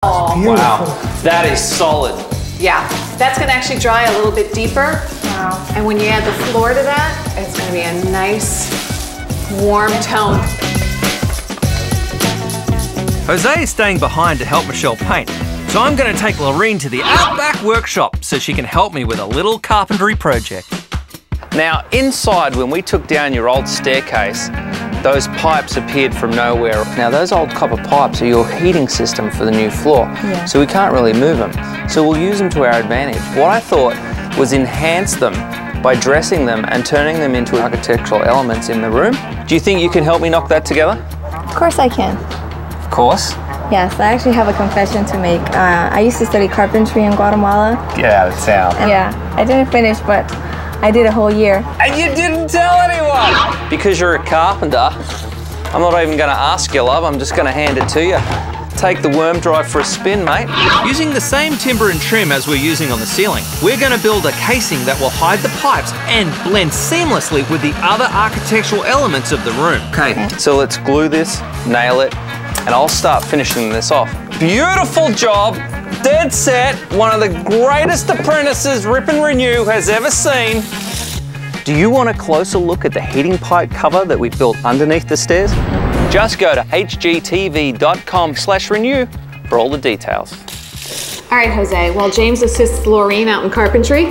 Oh, wow. That is solid. Yeah, that's gonna actually dry a little bit deeper. Wow. And when you add the floor to that, it's gonna be a nice, warm tone. Jose is staying behind to help Michelle paint, so I'm gonna take Lorene to the Outback workshop so she can help me with a little carpentry project. Now, inside, when we took down your old staircase, those pipes appeared from nowhere. Now, those old copper pipes are your heating system for the new floor, so we can't really move them. So we'll use them to our advantage. What I thought was enhance them by dressing them and turning them into architectural elements in the room. Do you think you can help me knock that together? Of course I can. Of course. Yes, I actually have a confession to make. I used to study carpentry in Guatemala. Get out of town. Yeah, I didn't finish, but I did a whole year. And you didn't tell anyone! Because you're a carpenter, I'm not even gonna ask you, love, I'm just gonna hand it to you. Take the worm drive for a spin, mate. Using the same timber and trim as we're using on the ceiling, we're going to build a casing that will hide the pipes and blend seamlessly with the other architectural elements of the room. Okay, so let's glue this, nail it, and I'll start finishing this off. Beautiful job, dead set, one of the greatest apprentices Rip and Renew has ever seen. Do you want a closer look at the heating pipe cover that we built underneath the stairs? Just go to hgtv.com/renew for all the details. All right, Jose, while James assists Lorene out in carpentry,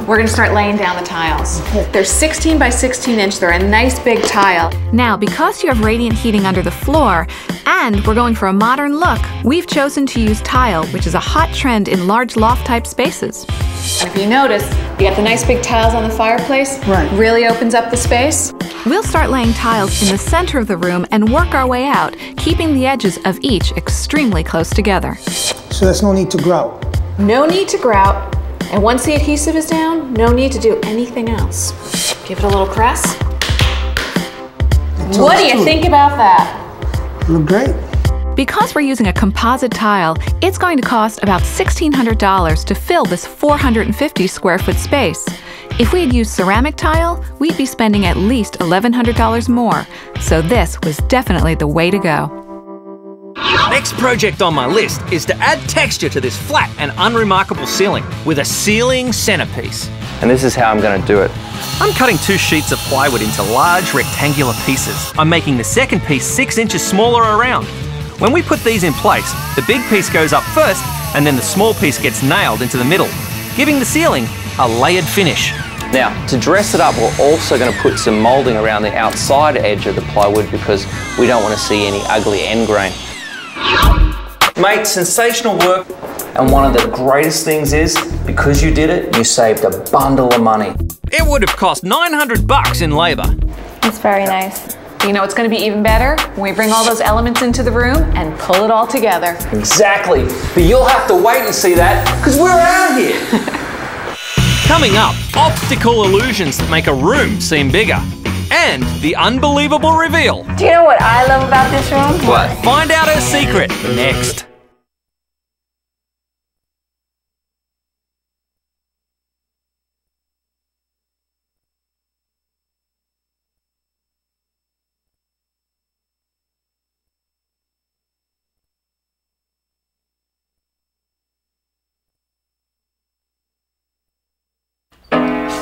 we're gonna start laying down the tiles. They're 16 by 16 inch, they're a nice big tile. Now, because you have radiant heating under the floor, and we're going for a modern look, we've chosen to use tile, which is a hot trend in large loft-type spaces. And if you notice, you got the nice big tiles on the fireplace. Right. Really opens up the space. We'll start laying tiles in the center of the room and work our way out, keeping the edges of each extremely close together. So there's no need to grout? No need to grout. And once the adhesive is down, no need to do anything else. Give it a little press. What do you think about that? Look great. Because we're using a composite tile, it's going to cost about $1,600 to fill this 450 square foot space. If we had used ceramic tile, we'd be spending at least $1,100 more. So this was definitely the way to go. Next project on my list is to add texture to this flat and unremarkable ceiling with a ceiling centerpiece. And this is how I'm going to do it. I'm cutting 2 sheets of plywood into large rectangular pieces. I'm making the second piece 6 inches smaller around. When we put these in place, the big piece goes up first and then the small piece gets nailed into the middle, giving the ceiling a layered finish. Now, to dress it up, we're also going to put some moulding around the outside edge of the plywood because we don't want to see any ugly end grain. Mate, sensational work. And one of the greatest things is, because you did it, you saved a bundle of money. It would have cost $900 in labour. It's very nice. You know, it's gonna be even better when we bring all those elements into the room and pull it all together. Exactly, but you'll have to wait and see that, because we're out here. Coming up, optical illusions that make a room seem bigger. And the unbelievable reveal. Do you know what I love about this room? What? Find out her secret next.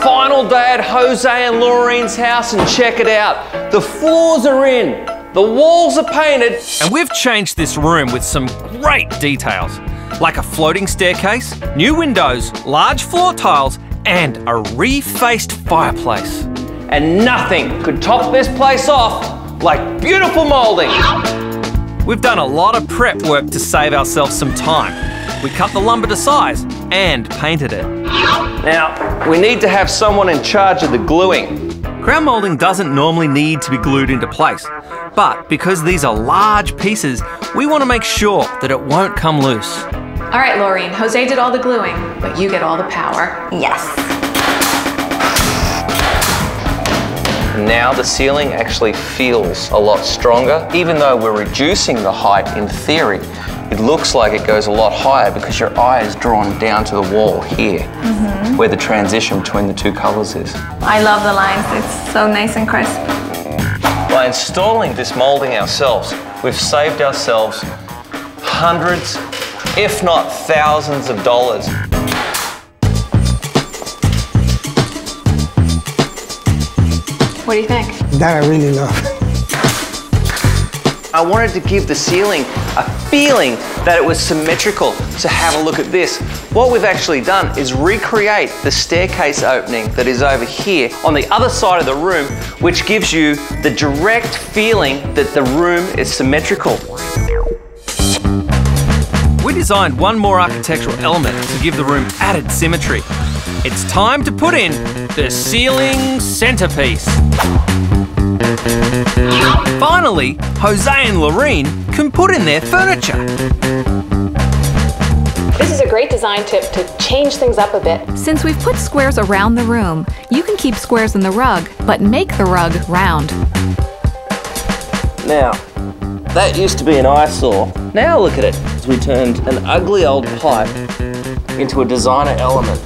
Final day at Jose and Lorene's house, and check it out. The floors are in, the walls are painted. And we've changed this room with some great details, like a floating staircase, new windows, large floor tiles, and a refaced fireplace. And nothing could top this place off like beautiful moulding. We've done a lot of prep work to save ourselves some time. We cut the lumber to size and painted it. Now, we need to have someone in charge of the gluing. Crown moulding doesn't normally need to be glued into place, but because these are large pieces, we want to make sure that it won't come loose. All right, Lorene, Jose did all the gluing, but you get all the power. Yes. Now the ceiling actually feels a lot stronger. Even though we're reducing the height in theory, it looks like it goes a lot higher because your eye is drawn down to the wall here, where the transition between the two colours is. I love the lines, it's so nice and crisp. By installing this moulding ourselves, we've saved ourselves hundreds, if not thousands of dollars. What do you think? That I really love. I wanted to give the ceiling a feeling that it was symmetrical. So have a look at this. What we've actually done is recreate the staircase opening that is over here on the other side of the room, which gives you the direct feeling that the room is symmetrical. We designed one more architectural element to give the room added symmetry. It's time to put in the ceiling centerpiece. Finally, Jose and Lorene can put in their furniture. This is a great design tip to change things up a bit. Since we've put squares around the room, you can keep squares in the rug, but make the rug round. Now, that used to be an eyesore. Now look at it. We turned an ugly old pipe into a designer element.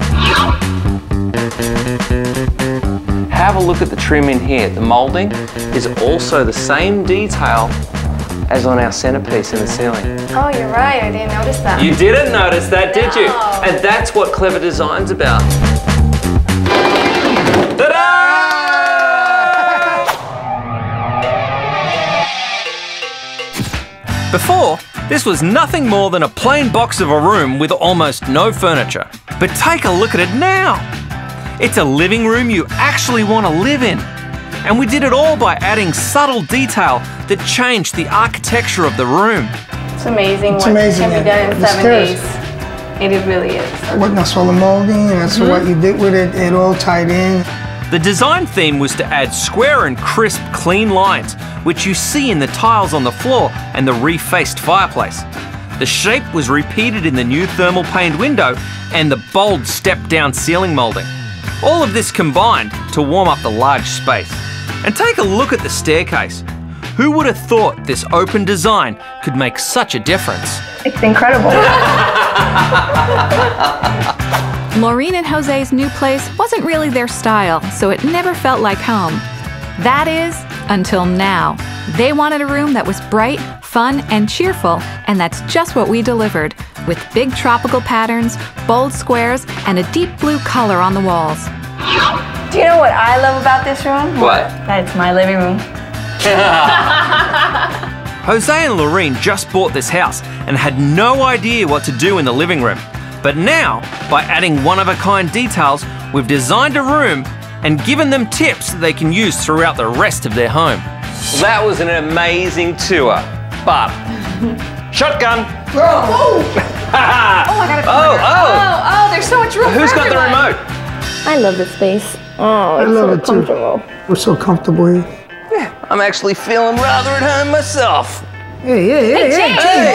Have a look at the trim in here. The moulding is also the same detail as on our centerpiece in the ceiling. Oh, you're right. I didn't notice that. You didn't notice that, did you? And that's what clever design's about. Ta-da! Before, this was nothing more than a plain box of a room with almost no furniture. But take a look at it now. It's a living room you actually want to live in. And we did it all by adding subtle detail that changed the architecture of the room. It's amazing It's what amazing, can be yeah. done in The 7 stairs. days. It really is. What that's all the molding, and that's what you did with it. It all tied in. The design theme was to add square and crisp, clean lines, which you see in the tiles on the floor and the refaced fireplace. The shape was repeated in the new thermal paned window and the bold step-down ceiling moulding. All of this combined to warm up the large space. And take a look at the staircase. Who would have thought this open design could make such a difference? It's incredible. Lorene and Jose's new place wasn't really their style, so it never felt like home. That is, until now. They wanted a room that was bright, fun, and cheerful, and that's just what we delivered, with big tropical patterns, bold squares, and a deep blue color on the walls. Do you know what I love about this room? What? That it's my living room. Jose and Lorene just bought this house and had no idea what to do in the living room. But now, by adding one-of-a-kind details, we've designed a room and given them tips that they can use throughout the rest of their home. That was an amazing tour, but shotgun. Oh, I got a corner. Oh, there's so much room Who's for got the everyone. remote? I love this space. Oh, I it's love so it too. comfortable. We're so comfortable here. I'm actually feeling rather at home myself. Hey, hey, hey, hey. James. Hey,